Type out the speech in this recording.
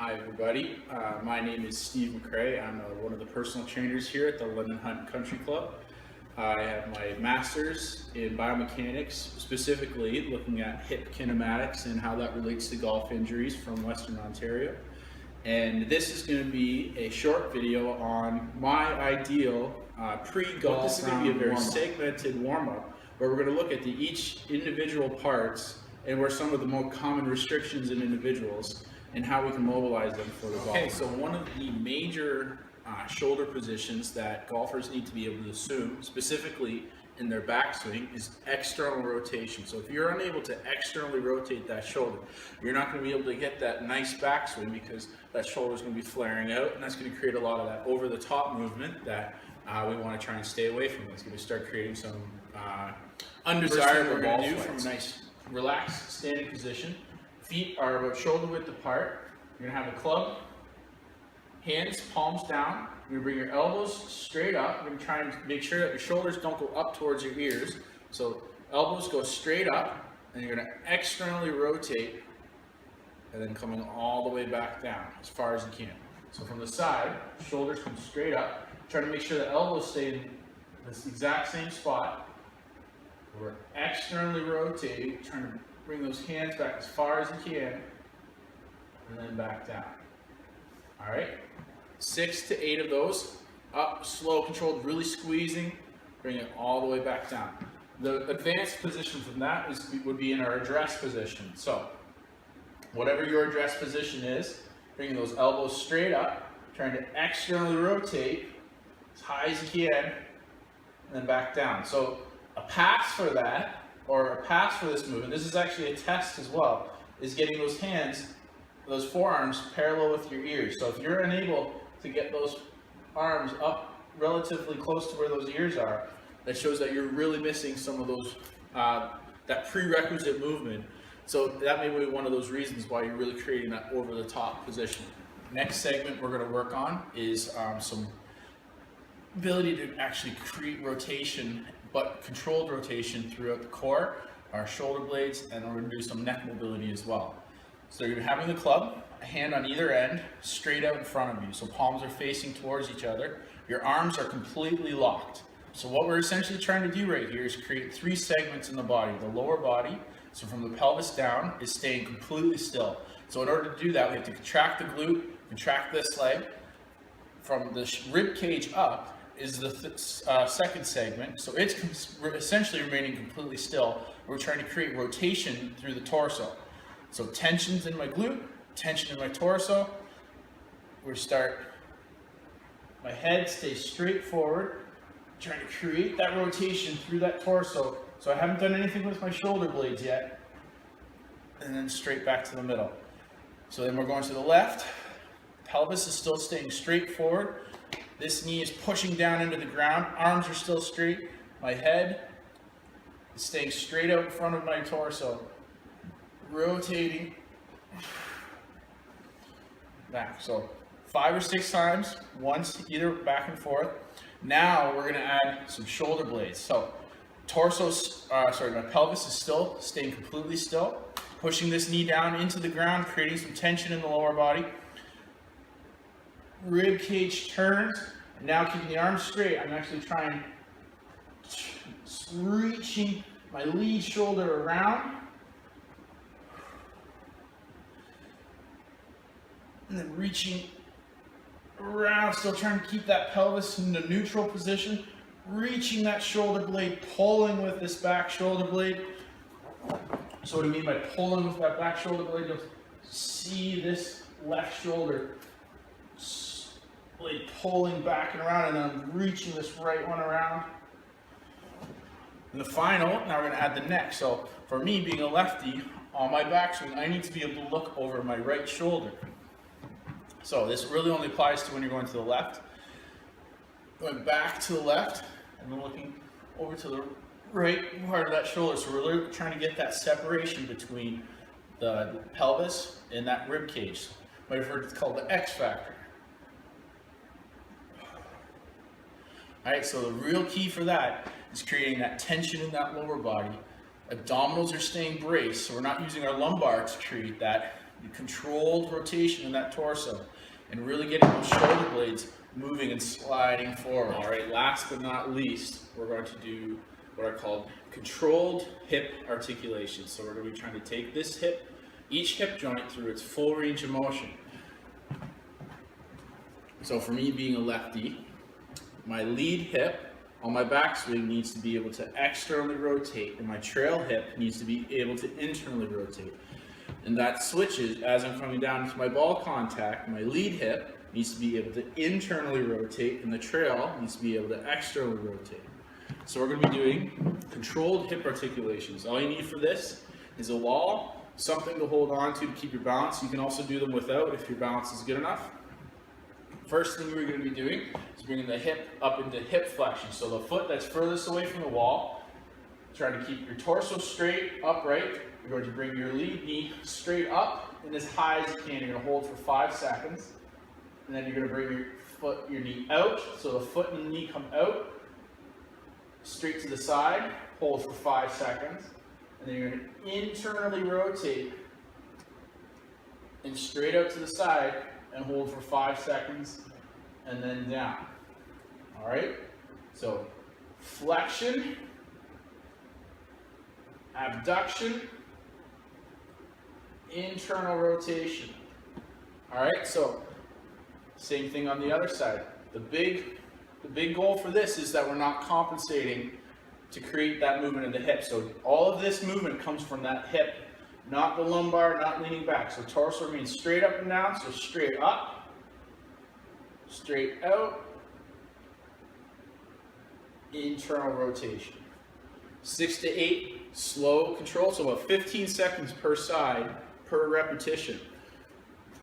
Hi everybody, my name is Steve McCrae. I'm one of the personal trainers here at the London Hunt Country Club. I have my master's in biomechanics, specifically looking at hip kinematics and how that relates to golf injuries from Western Ontario. And this is going to be a short video on my ideal pre-golf. This is going to be a very segmented warm-up where we're going to look at each individual parts and where some of the more common restrictions in individuals and how we can mobilize them for the golf. Okay, so one of the major shoulder positions that golfers need to be able to assume, specifically in their backswing, is external rotation. So if you're unable to externally rotate that shoulder, you're not going to be able to get that nice backswing because that shoulder is going to be flaring out, and that's going to create a lot of that over-the-top movement that we want to try and stay away from. It's going to start creating some undesirable ball flights. From a nice, relaxed standing position. Feet are about shoulder width apart. You're going to have a club, hands, palms down. You're going to bring your elbows straight up. You're going to try and make sure that your shoulders don't go up towards your ears. So elbows go straight up, and you're going to externally rotate, and then coming all the way back down as far as you can. So from the side, shoulders come straight up. Try to make sure the elbows stay in this exact same spot. We're externally rotating, trying to bring those hands back as far as you can, and then back down. All right, 6 to 8 of those. Up, slow, controlled, really squeezing, bring it all the way back down. The advanced position from that would be in our address position. So, whatever your address position is, bringing those elbows straight up, trying to externally rotate as high as you can, and then back down. So, a pass for that, or a pass for this movement, this is actually a test as well, is getting those hands, those forearms parallel with your ears. So if you're unable to get those arms up relatively close to where those ears are, that shows that you're really missing some of those, that prerequisite movement. So that may be one of those reasons why you're really creating that over-the-top position. Next segment we're going to work on is some ability to actually create rotation, but controlled rotation throughout the core, our shoulder blades, and we're going to do some neck mobility as well. So you're having the club, a hand on either end, straight out in front of you. So palms are facing towards each other. Your arms are completely locked. So what we're essentially trying to do right here is create 3 segments in the body. The lower body, so from the pelvis down, is staying completely still. So in order to do that, we have to contract the glute, contract this leg. From the rib cage up is the second segment. So it's essentially remaining completely still. We're trying to create rotation through the torso. So tensions in my glute, tension in my torso. We start, my head stays straight forward, trying to create that rotation through that torso. So I haven't done anything with my shoulder blades yet. And then straight back to the middle. So then we're going to the left. Pelvis is still staying straight forward. This knee is pushing down into the ground. Arms are still straight. My head is staying straight out in front of my torso. Rotating back. So 5 or 6 times, once either back and forth. Now we're going to add some shoulder blades. So my pelvis is still staying completely still. Pushing this knee down into the ground, creating some tension in the lower body. Rib cage turns, and now keeping the arms straight, I'm actually trying, reaching my lead shoulder around, and then reaching around, still trying to keep that pelvis in the neutral position, reaching that shoulder blade, pulling with this back shoulder blade. So what I mean by pulling with that back shoulder blade, you'll see this left shoulder blade pulling back and around, and then I'm reaching this right one around. And the final, now we're going to add the neck. So for me, being a lefty, on my backswing, I need to be able to look over my right shoulder. So this really only applies to when you're going to the left. Going back to the left, and then looking over to the right part of that shoulder. So we're really trying to get that separation between the pelvis and that rib cage. Might have heard it's called the X factor. All right, so the real key for that is creating that tension in that lower body. Abdominals are staying braced, so we're not using our lumbar to create that controlled rotation in that torso, and really getting those shoulder blades moving and sliding forward. All right, last but not least, we're going to do what are called controlled hip articulations. So we're going to be trying to take this hip, each hip joint, through its full range of motion. So for me, being a lefty, my lead hip on my backswing needs to be able to externally rotate, and my trail hip needs to be able to internally rotate. And that switches as I'm coming down to my ball contact. My lead hip needs to be able to internally rotate, and the trail needs to be able to externally rotate. So we're going to be doing controlled hip articulations. All you need for this is a wall, something to hold on to keep your balance. You can also do them without if your balance is good enough. First thing we're going to be doing is bringing the hip up into hip flexion. So the foot that's furthest away from the wall, trying to keep your torso straight, upright. You're going to bring your lead knee straight up and as high as you can. You're going to hold for 5 seconds. And then you're going to bring your knee out. So the foot and the knee come out, straight to the side, hold for 5 seconds. And then you're going to internally rotate and straight out to the side and hold for 5 seconds, and then down. All right? So flexion, abduction, internal rotation. All right? So same thing on the other side. The big goal for this is that we're not compensating to create that movement in the hip. So all of this movement comes from that hip, not the lumbar, not leaning back. So torso remains straight up and down. So straight up, straight out, internal rotation. 6 to 8 slow control, so about 15 seconds per side per repetition.